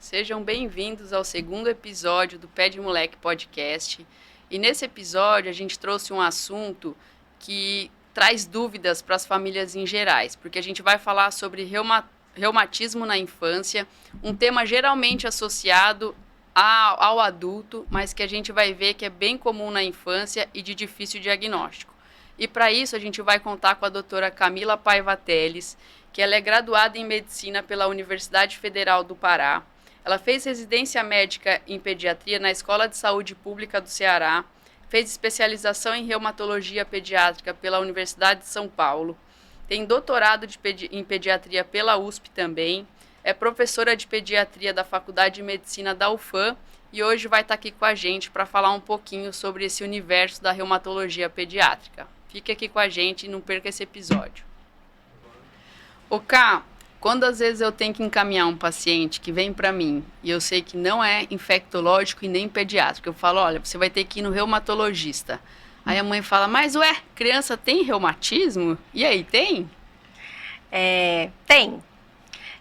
Sejam bem-vindos ao segundo episódio do Pé de Moleque Podcast. E nesse episódio a gente trouxe um assunto que traz dúvidas para as famílias em gerais, porque a gente vai falar sobre reumatismo na infância, um tema geralmente associado ao adulto, mas que a gente vai ver que é bem comum na infância e de difícil diagnóstico. E para isso a gente vai contar com a doutora Camila Paiva Teles, que ela é graduada em Medicina pela Universidade Federal do Pará. Ela fez residência médica em pediatria na Escola de Saúde Pública do Ceará, fez especialização em reumatologia pediátrica pela Universidade de São Paulo, tem doutorado em pediatria pela USP também, é professora de pediatria da Faculdade de Medicina da UFAM e hoje vai estar aqui com a gente para falar um pouquinho sobre esse universo da reumatologia pediátrica. Fique aqui com a gente e não perca esse episódio. Ô Ká, quando às vezes eu tenho que encaminhar um paciente que vem para mim e eu sei que não é infectológico e nem pediátrico, eu falo, olha, você vai ter que ir no reumatologista. Aí a mãe fala, mas ué, criança tem reumatismo? E aí, tem? Tem.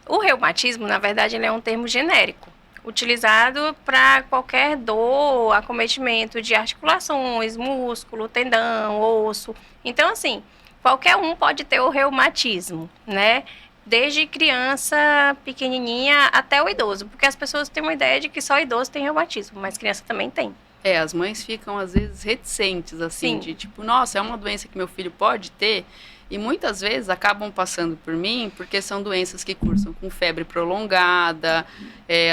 O reumatismo, na verdade, ele é um termo genérico, utilizado para qualquer dor, acometimento de articulações, músculo, tendão, osso. Então, assim, qualquer um pode ter o reumatismo, né? Desde criança pequenininha até o idoso, porque as pessoas têm uma ideia de que só idoso tem reumatismo, mas criança também tem. As mães ficam às vezes reticentes, assim, de tipo, nossa, é uma doença que meu filho pode ter? E muitas vezes acabam passando por mim porque são doenças que cursam com febre prolongada,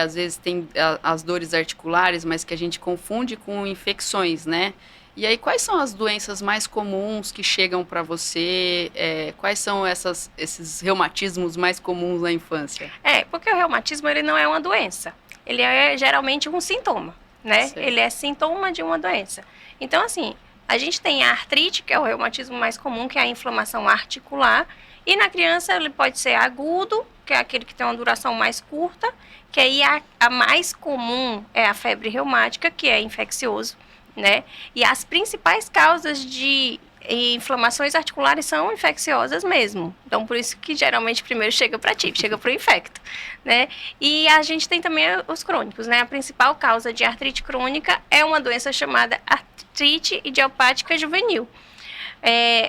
às vezes tem as dores articulares, mas que a gente confunde com infecções, né? E aí, quais são as doenças mais comuns que chegam para você? Quais são esses reumatismos mais comuns na infância? Porque o reumatismo, ele não é uma doença. Ele é geralmente um sintoma, né? Certo. Ele é sintoma de uma doença. Então, assim, a gente tem a artrite, que é o reumatismo mais comum, que é a inflamação articular. E na criança, ele pode ser agudo, que é aquele que tem uma duração mais curta. Que aí a mais comum é a febre reumática, que é infeccioso, né? E as principais causas de inflamações articulares são infecciosas mesmo. Então, por isso que geralmente primeiro chega para ti, chega para o infecto, né? E a gente tem também os crônicos, né? A principal causa de artrite crônica é uma doença chamada artrite idiopática juvenil.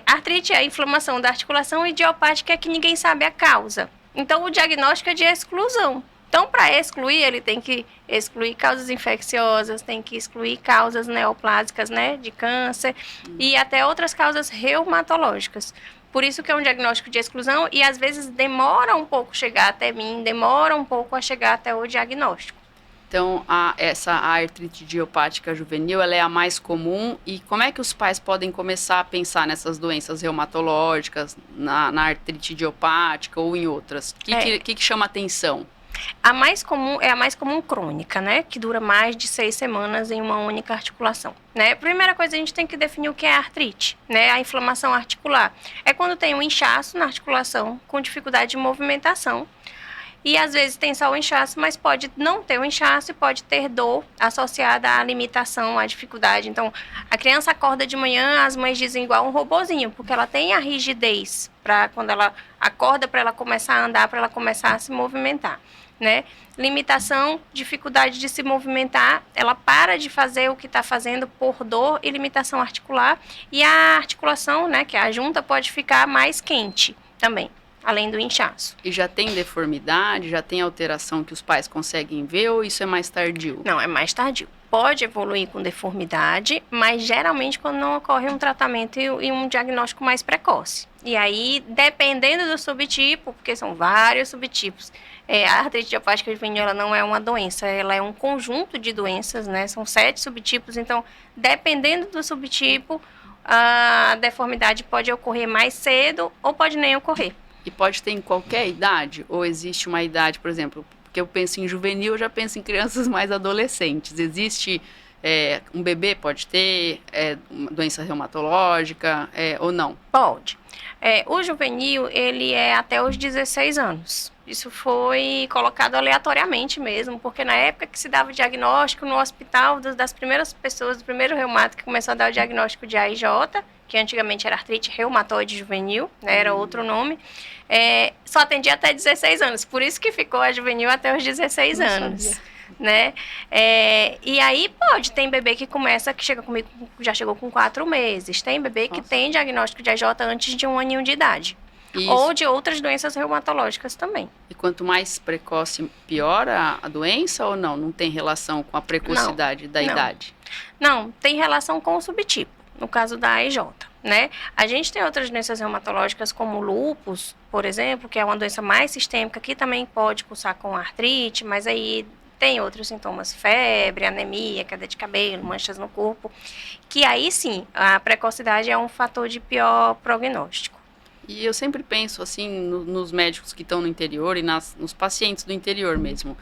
Artrite é a inflamação da articulação, idiopática é que ninguém sabe a causa. Então, o diagnóstico é de exclusão. Então, para excluir, ele tem que excluir causas infecciosas, tem que excluir causas neoplásicas, né, de câncer, e até outras causas reumatológicas. Por isso que é um diagnóstico de exclusão e, às vezes, demora um pouco chegar até mim, demora um pouco a chegar até o diagnóstico. Então, essa artrite idiopática juvenil, ela é a mais comum. E como é que os pais podem começar a pensar nessas doenças reumatológicas, na artrite idiopática ou em outras? O que chama atenção? A mais comum é a mais comum crônica, né? Que dura mais de 6 semanas em uma única articulação, né? Primeira coisa, a gente tem que definir o que é artrite, né? A inflamação articular é quando tem um inchaço na articulação com dificuldade de movimentação. E às vezes tem só o inchaço, mas pode não ter o inchaço e pode ter dor associada à limitação, à dificuldade. Então, a criança acorda de manhã, as mães dizem igual um robozinho, porque ela tem a rigidez para quando ela acorda, para ela começar a andar, para ela começar a se movimentar, né? Limitação, dificuldade de se movimentar, ela para de fazer o que está fazendo por dor e limitação articular. E a articulação, né, que é a junta, pode ficar mais quente também, além do inchaço. E já tem deformidade, já tem alteração que os pais conseguem ver ou isso é mais tardio? Não, é mais tardio. Pode evoluir com deformidade, mas geralmente quando não ocorre um tratamento e um diagnóstico mais precoce. E aí, dependendo do subtipo, porque são vários subtipos, a artrite idiopática juvenil ela não é uma doença, ela é um conjunto de doenças, né? São 7 subtipos, então, dependendo do subtipo, a deformidade pode ocorrer mais cedo ou pode nem ocorrer. E pode ter em qualquer idade? Ou existe uma idade, por exemplo, porque eu penso em juvenil, eu já penso em crianças mais adolescentes. Existe um bebê pode ter uma doença reumatológica ou não? Pode. O juvenil, ele é até os 16 anos. Isso foi colocado aleatoriamente mesmo, porque na época que se dava o diagnóstico no hospital, das primeiras pessoas, do primeiro reumato que começou a dar o diagnóstico de AIJ, que antigamente era artrite reumatoide juvenil, né, era outro nome, só atendia até 16 anos, por isso que ficou a juvenil até os 16 anos. Né? E aí tem bebê que chega comigo, já chegou com 4 meses, tem bebê que tem diagnóstico de AIJ antes de 1 aninho de idade. Isso. Ou de outras doenças reumatológicas também. E quanto mais precoce, piora a doença ou não? Não tem relação com a precocidade da idade? Não, tem relação com o subtipo, no caso da AIJ, né? A gente tem outras doenças reumatológicas como o lúpus, por exemplo, que é uma doença mais sistêmica, que também pode cursar com artrite, mas aí tem outros sintomas, febre, anemia, queda de cabelo, manchas no corpo, que aí sim, a precocidade é um fator de pior prognóstico. E eu sempre penso, assim, nos médicos que estão no interior e nos pacientes do interior mesmo.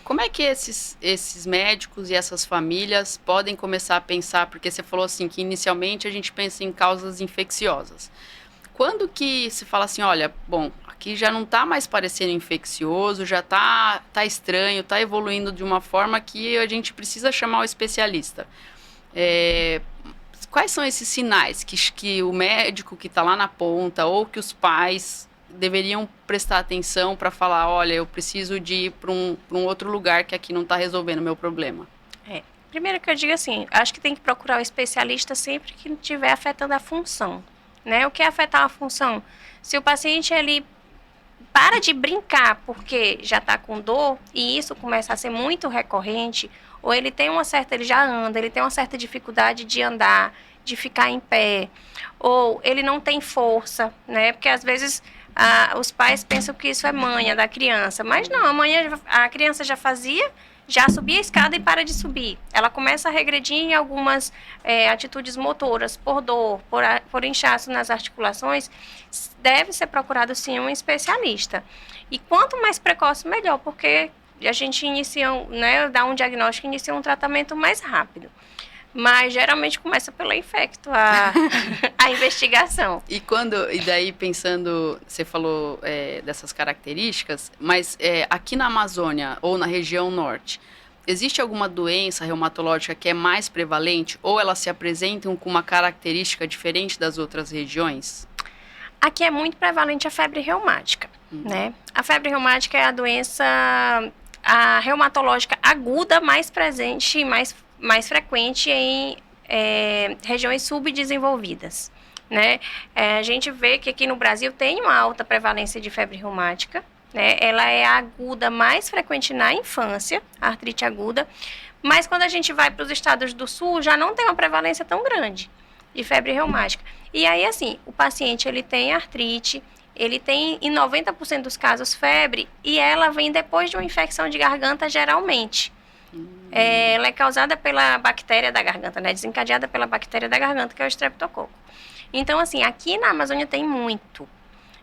Como é que esses médicos e essas famílias podem começar a pensar, porque você falou assim, que inicialmente a gente pensa em causas infecciosas. Quando que se fala assim, olha, bom, aqui já não está mais parecendo infeccioso, já tá estranho, está evoluindo de uma forma que a gente precisa chamar o especialista. Quais são esses sinais que o médico que está lá na ponta ou que os pais deveriam prestar atenção para falar, olha, eu preciso de ir para um outro lugar que aqui não está resolvendo o meu problema? Primeiro que eu digo assim, acho que tem que procurar o especialista sempre que estiver afetando a função. Né? O que é afetar a função? Se o paciente ele para de brincar porque já está com dor e isso começa a ser muito recorrente, ou ele já anda, ele tem uma certa dificuldade de andar, de ficar em pé, ou ele não tem força, né? Porque às vezes os pais pensam que isso é manha da criança, mas não, a criança já subia a escada e para de subir. Ela começa a regredir em algumas atitudes motoras, por dor, por inchaço nas articulações. Deve ser procurado, sim, um especialista. E quanto mais precoce, melhor, porque a gente dá um diagnóstico e inicia um tratamento mais rápido. Mas geralmente começa pelo infecto, a investigação. E daí pensando, você falou dessas características, mas aqui na Amazônia ou na região norte, existe alguma doença reumatológica que é mais prevalente ou elas se apresentam com uma característica diferente das outras regiões? Aqui é muito prevalente a febre reumática, né? A febre reumática é a doença reumatológica aguda mais presente e mais frequente em regiões subdesenvolvidas, né? A gente vê que aqui no Brasil tem uma alta prevalência de febre reumática, né? Ela é aguda mais frequente na infância, a artrite aguda, mas quando a gente vai para os estados do sul, já não tem uma prevalência tão grande de febre reumática. E aí, assim, o paciente, ele tem artrite, ele tem, em 90% dos casos, febre, e ela vem depois de uma infecção de garganta, geralmente. Ela é causada pela bactéria da garganta, né? Desencadeada pela bactéria da garganta, que é o estreptococo. Então, assim, aqui na Amazônia tem muito.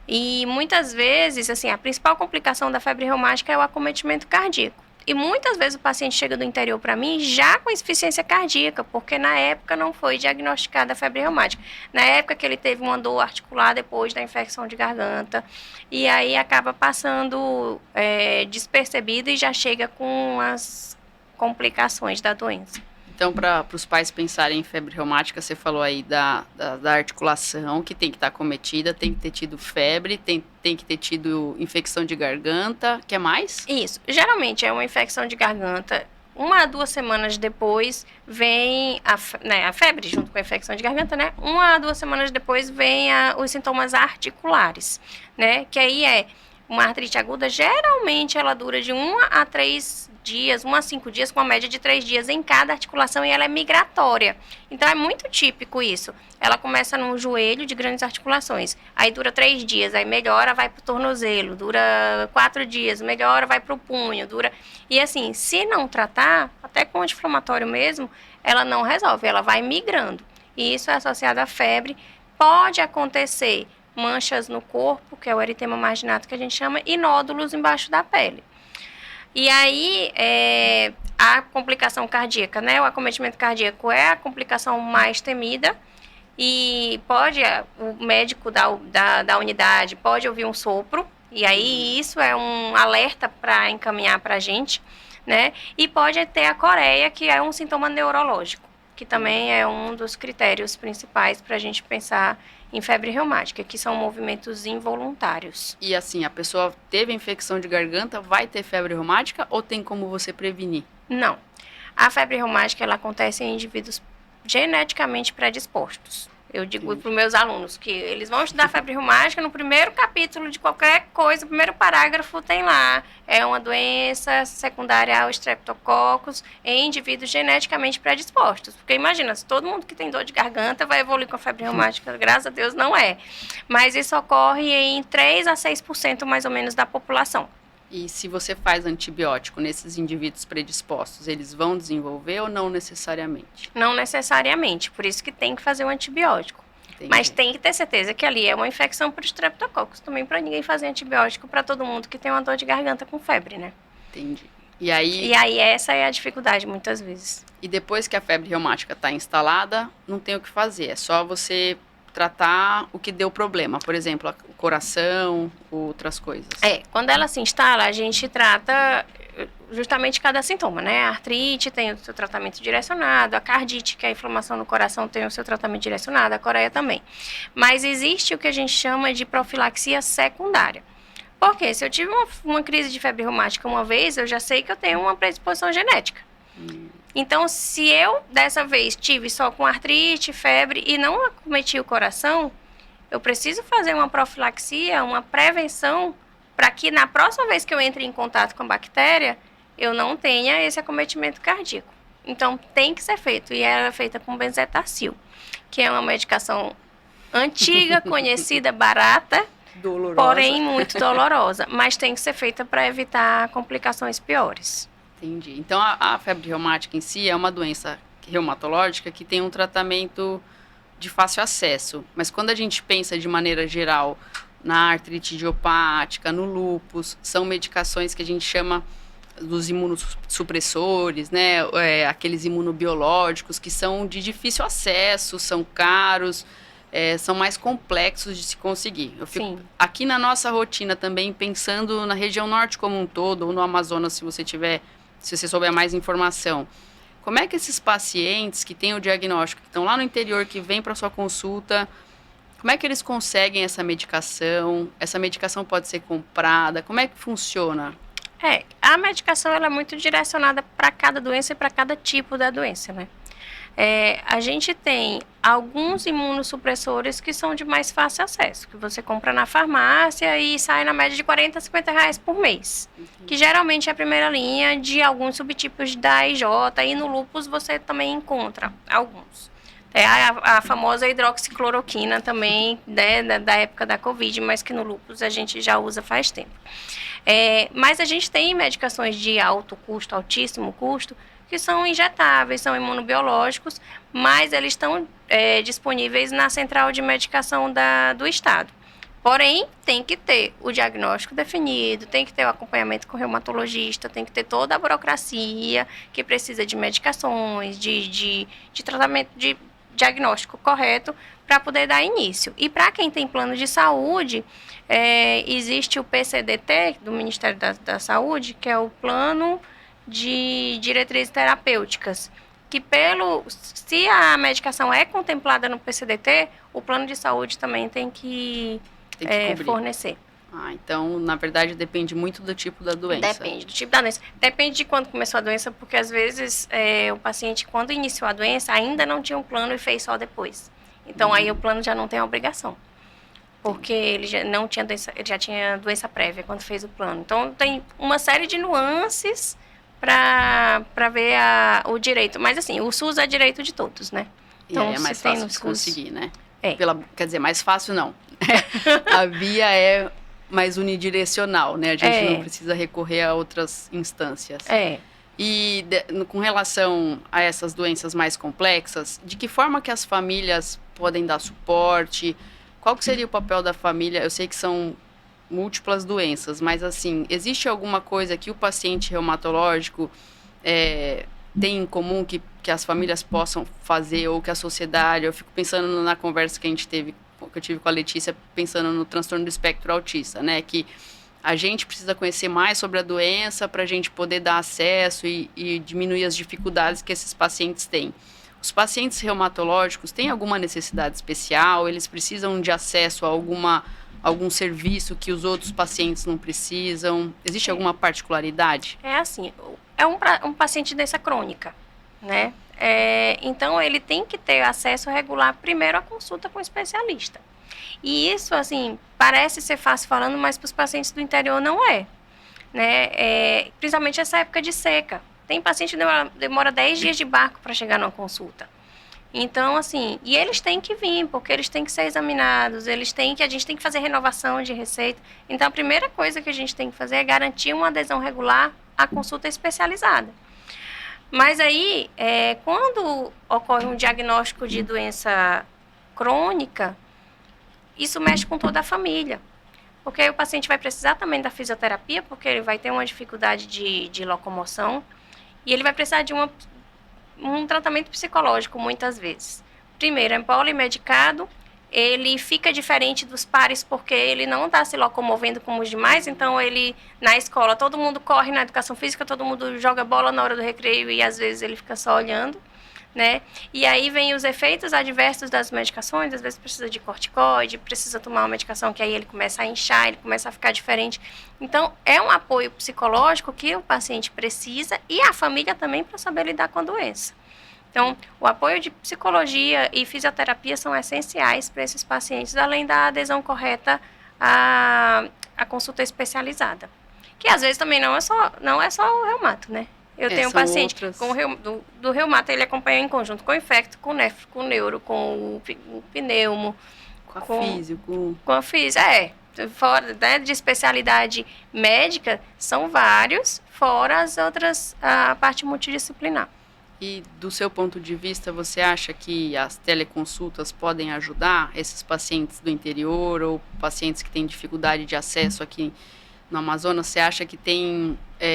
E muitas vezes, assim, a principal complicação da febre reumática é o acometimento cardíaco. E muitas vezes o paciente chega do interior para mim já com insuficiência cardíaca, porque na época não foi diagnosticada a febre reumática. Na época que ele teve uma dor articular depois da infecção de garganta, e aí acaba passando despercebido e já chega com as complicações da doença. Então, para os pais pensarem em febre reumática, você falou aí da articulação, que tem que estar acometida, tem que ter tido febre, tem que ter tido infecção de garganta, que é mais? Isso. Geralmente é uma infecção de garganta. 1 a 2 semanas depois vem a febre junto com a infecção de garganta, né? 1 a 2 semanas depois vem os sintomas articulares, né? Que aí uma artrite aguda, geralmente ela dura de 1 a 3 dias, 1 a 5 dias, com uma média de 3 dias em cada articulação, e ela é migratória. Então, é muito típico isso. Ela começa no joelho de grandes articulações, aí dura 3 dias, aí melhora, vai para o tornozelo, dura 4 dias, melhora, vai para o punho, dura... E assim, se não tratar, até com anti-inflamatório mesmo, ela não resolve, ela vai migrando. E isso é associado à febre. Pode acontecer manchas no corpo, que é o eritema marginato que a gente chama, e nódulos embaixo da pele. E aí, a complicação cardíaca, né? O acometimento cardíaco é a complicação mais temida e o médico da unidade pode ouvir um sopro E aí isso é um alerta para encaminhar para a gente, né? E pode ter a coreia, que é um sintoma neurológico, que também é um dos critérios principais para a gente pensar em febre reumática, que são movimentos involuntários. E assim, a pessoa teve infecção de garganta, vai ter febre reumática ou tem como você prevenir? Não. A febre reumática, ela acontece em indivíduos geneticamente predispostos. Eu digo para os meus alunos que eles vão estudar febre reumática, no primeiro capítulo de qualquer coisa, o primeiro parágrafo tem lá, é uma doença secundária ao estreptococcus em indivíduos geneticamente predispostos. Porque imagina, se todo mundo que tem dor de garganta vai evoluir com a febre reumática, graças a Deus não é. Mas isso ocorre em 3 a 6% mais ou menos da população. E se você faz antibiótico nesses indivíduos predispostos, eles vão desenvolver ou não necessariamente? Não necessariamente, por isso que tem que fazer o antibiótico. Entendi. Mas tem que ter certeza que ali é uma infecção por estreptococcus, também para ninguém fazer antibiótico para todo mundo que tem uma dor de garganta com febre, né? Entendi. E aí essa é a dificuldade muitas vezes. E depois que a febre reumática está instalada, não tem o que fazer, é só você tratar o que deu problema, por exemplo, o coração, outras coisas. Quando ela se instala, a gente trata justamente cada sintoma, né? A artrite tem o seu tratamento direcionado, a cardite, que é a inflamação no coração, tem o seu tratamento direcionado, a coreia também. Mas existe o que a gente chama de profilaxia secundária. Porque se eu tive uma crise de febre reumática uma vez, eu já sei que eu tenho uma predisposição genética. Então, se eu, dessa vez, tive só com artrite, febre e não acometi o coração, eu preciso fazer uma profilaxia, uma prevenção, para que na próxima vez que eu entre em contato com a bactéria, eu não tenha esse acometimento cardíaco. Então, tem que ser feito. E ela é feita com benzetacil, que é uma medicação antiga, conhecida, barata, dolorosa. Porém muito dolorosa. Mas tem que ser feita para evitar complicações piores. Entendi. Então, a febre reumática em si é uma doença reumatológica que tem um tratamento de fácil acesso. Mas quando a gente pensa de maneira geral na artrite idiopática, no lúpus, são medicações que a gente chama dos imunossupressores, né? Aqueles imunobiológicos que são de difícil acesso, são caros, são mais complexos de se conseguir. Eu fico aqui na nossa rotina também pensando na região norte como um todo, ou no Amazonas, se você souber mais informação. Como é que esses pacientes que têm o diagnóstico, que estão lá no interior, que vêm para sua consulta, como é que eles conseguem essa medicação? Essa medicação pode ser comprada? Como é que funciona? A medicação ela é muito direcionada para cada doença e para cada tipo da doença, né? A gente tem alguns imunossupressores que são de mais fácil acesso, que você compra na farmácia e sai na média de R$40 a R$50 por mês, que geralmente é a primeira linha de alguns subtipos da IJ, e no lúpus você também encontra alguns. A famosa hidroxicloroquina também, né, da época da Covid, mas que no lúpus a gente já usa faz tempo. Mas a gente tem medicações de alto custo, altíssimo custo, que são injetáveis, são imunobiológicos, mas eles estão disponíveis na central de medicação do estado. Porém, tem que ter o diagnóstico definido, tem que ter o acompanhamento com o reumatologista, tem que ter toda a burocracia que precisa de medicações, de tratamento, de diagnóstico correto para poder dar início. E para quem tem plano de saúde, existe o PCDT do Ministério da Saúde, que é o plano de diretrizes terapêuticas, que se a medicação é contemplada no PCDT, o plano de saúde também tem que fornecer. Então, na verdade, depende muito do tipo da doença. Depende do tipo da doença. Depende de quando começou a doença, porque às vezes o paciente, quando iniciou a doença, ainda não tinha um plano e fez só depois. Então, aí o plano já não tem a obrigação. Porque ele já não tinha doença, ele já tinha doença prévia quando fez o plano. Então, tem uma série de nuances para ver o direito. Mas, assim, o SUS é direito de todos, né? Então, é mais fácil de conseguir, né? Quer dizer, mais fácil não. A via é mais unidirecional, né? A gente não precisa recorrer a outras instâncias. E com relação a essas doenças mais complexas, de que forma que as famílias podem dar suporte? Qual que seria o papel da família? Eu sei que são múltiplas doenças, mas assim, existe alguma coisa que o paciente reumatológico tem em comum que as famílias possam fazer, ou que a sociedade? Eu fico pensando na conversa que eu tive com a Letícia, pensando no transtorno do espectro autista, né? Que a gente precisa conhecer mais sobre a doença para a gente poder dar acesso e diminuir as dificuldades que esses pacientes têm. Os pacientes reumatológicos têm alguma necessidade especial? Eles precisam de acesso a algum serviço que os outros pacientes não precisam? Existe alguma particularidade? É assim, é um paciente de doença crônica, né? Então, ele tem que ter acesso regular primeiro à consulta com o especialista. E isso, assim, parece ser fácil falando, mas para os pacientes do interior não é, né? Principalmente essa época de seca. Tem paciente que demora 10 dias de barco para chegar numa consulta. Então, assim, e eles têm que vir, porque eles têm que ser examinados, a gente tem que fazer renovação de receita. Então, a primeira coisa que a gente tem que fazer é garantir uma adesão regular à consulta especializada. Mas aí, quando ocorre um diagnóstico de doença crônica, isso mexe com toda a família. Porque aí o paciente vai precisar também da fisioterapia, porque ele vai ter uma dificuldade de locomoção, e ele vai precisar de um tratamento psicológico, muitas vezes. Primeiro, é polimedicado, ele fica diferente dos pares porque ele não está se locomovendo como os demais, então ele, na escola, todo mundo corre na educação física, todo mundo joga bola na hora do recreio e às vezes ele fica só olhando, né? E aí vem os efeitos adversos das medicações, às vezes precisa de corticoide, precisa tomar uma medicação que aí ele começa a inchar, ele começa a ficar diferente. Então, é um apoio psicológico que o paciente precisa e a família também para saber lidar com a doença. Então, o apoio de psicologia e fisioterapia são essenciais para esses pacientes, além da adesão correta à consulta especializada. Que às vezes também não é só o reumato, né? Eu tenho um paciente do reumato, ele acompanha em conjunto com o infecto, com o nefro, com o neuro, com o pneumo. Com a físio, fora, né, de especialidade médica, são vários, fora as outras, a parte multidisciplinar. E do seu ponto de vista, você acha que as teleconsultas podem ajudar esses pacientes do interior ou pacientes que têm dificuldade de acesso aqui no Amazonas? Você acha que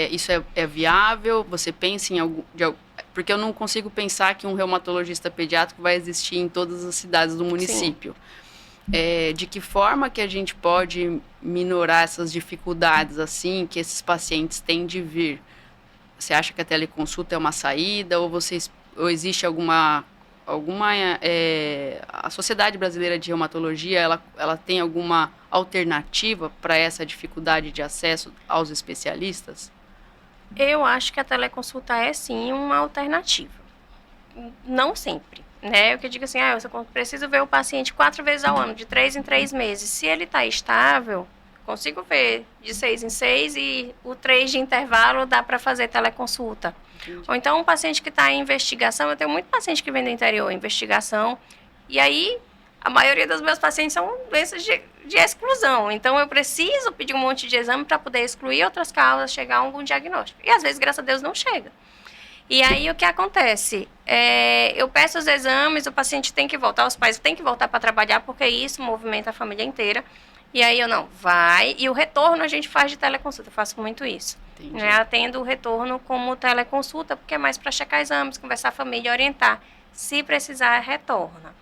isso é viável? Você pensa em algum... Porque eu não consigo pensar que um reumatologista pediátrico vai existir em todas as cidades do município. De que forma que a gente pode minorar essas dificuldades assim que esses pacientes têm de vir? Você acha que a teleconsulta é uma saída ou existe alguma a Sociedade Brasileira de Reumatologia, ela tem alguma alternativa para essa dificuldade de acesso aos especialistas? Eu acho que a teleconsulta é sim uma alternativa. Não sempre, né? Eu que digo assim, eu preciso ver o paciente 4 vezes ao ano, de 3 em 3 meses. Se ele está estável, consigo ver de 6 em 6 e o 3 de intervalo dá para fazer teleconsulta. Entendi. Ou então um paciente que está em investigação, eu tenho muito paciente que vem do interior, investigação, e aí a maioria dos meus pacientes são doenças de exclusão. Então eu preciso pedir um monte de exame para poder excluir outras causas, chegar a algum diagnóstico. E às vezes, graças a Deus, não chega. E aí o que acontece? Eu peço os exames, o paciente tem que voltar, os pais têm que voltar para trabalhar, porque isso movimenta a família inteira. E aí vai, e o retorno a gente faz de teleconsulta, eu faço muito isso. Né? Atendo o retorno como teleconsulta, porque é mais para checar exames, conversar com a família, orientar. Se precisar, retorna.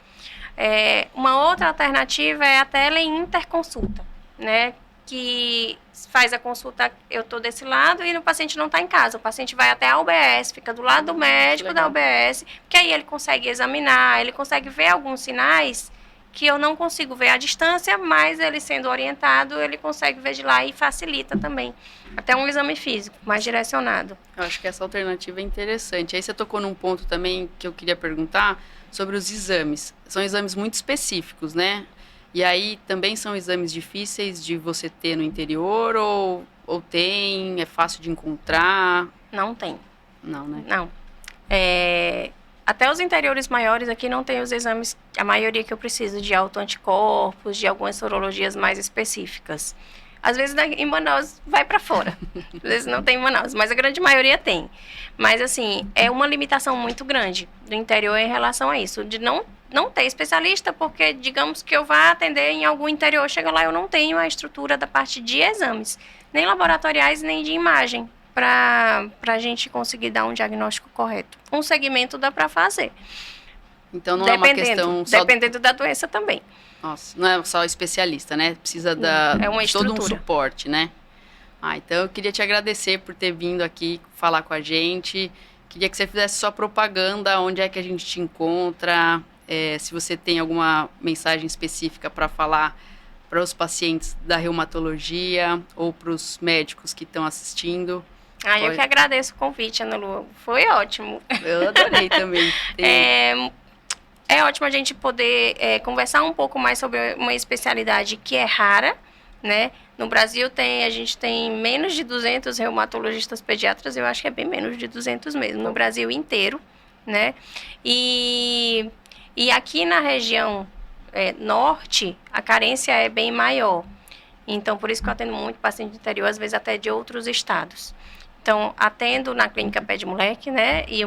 Uma outra alternativa é a teleinterconsulta, né? Que faz a consulta, eu estou desse lado e o paciente não está em casa. O paciente vai até a UBS, fica do lado do médico da UBS, que aí ele consegue examinar, ele consegue ver alguns sinais que eu não consigo ver à distância, mas ele sendo orientado, ele consegue ver de lá e facilita também. Até um exame físico, mais direcionado. Eu acho que essa alternativa é interessante. Aí você tocou num ponto também que eu queria perguntar sobre os exames. São exames muito específicos, né? E aí também são exames difíceis de você ter no interior ou tem? É fácil de encontrar? Não tem. Não, né? Não. Até os interiores maiores aqui não tem os exames, a maioria que eu preciso, de autoanticorpos, de algumas sorologias mais específicas. Às vezes em Manaus vai para fora, às vezes não tem em Manaus, mas a grande maioria tem. Mas assim, é uma limitação muito grande do interior em relação a isso, de não ter especialista, porque digamos que eu vá atender em algum interior, chega lá eu não tenho a estrutura da parte de exames, nem laboratoriais, nem de imagem, para a gente conseguir dar um diagnóstico correto. Um segmento dá para fazer. Então não é uma questão só... Dependendo da doença também. Nossa, não é só especialista, né? Precisa de todo um suporte, né? Então eu queria te agradecer por ter vindo aqui falar com a gente. Queria que você fizesse sua propaganda, onde é que a gente te encontra, se você tem alguma mensagem específica para falar para os pacientes da reumatologia ou para os médicos que estão assistindo. Eu que agradeço o convite, Ana Lu. Foi ótimo. Eu adorei também. É ótimo a gente poder conversar um pouco mais sobre uma especialidade que é rara, né? No Brasil a gente tem menos de 200 reumatologistas pediatras, eu acho que é bem menos de 200 mesmo, no Brasil inteiro, né? E aqui na região norte, a carência é bem maior. Então, por isso que eu atendo muito paciente do interior, às vezes até de outros estados. Então, atendo na clínica Pé de Moleque, né? E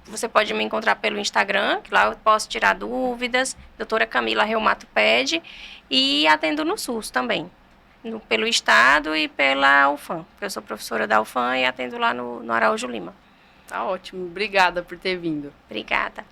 você pode me encontrar pelo Instagram, que lá eu posso tirar dúvidas, doutora Camila Reumato Ped, e atendo no SUS também, pelo Estado e pela UFAM, porque eu sou professora da UFAM e atendo lá no Araújo Lima. Tá ótimo, obrigada por ter vindo. Obrigada.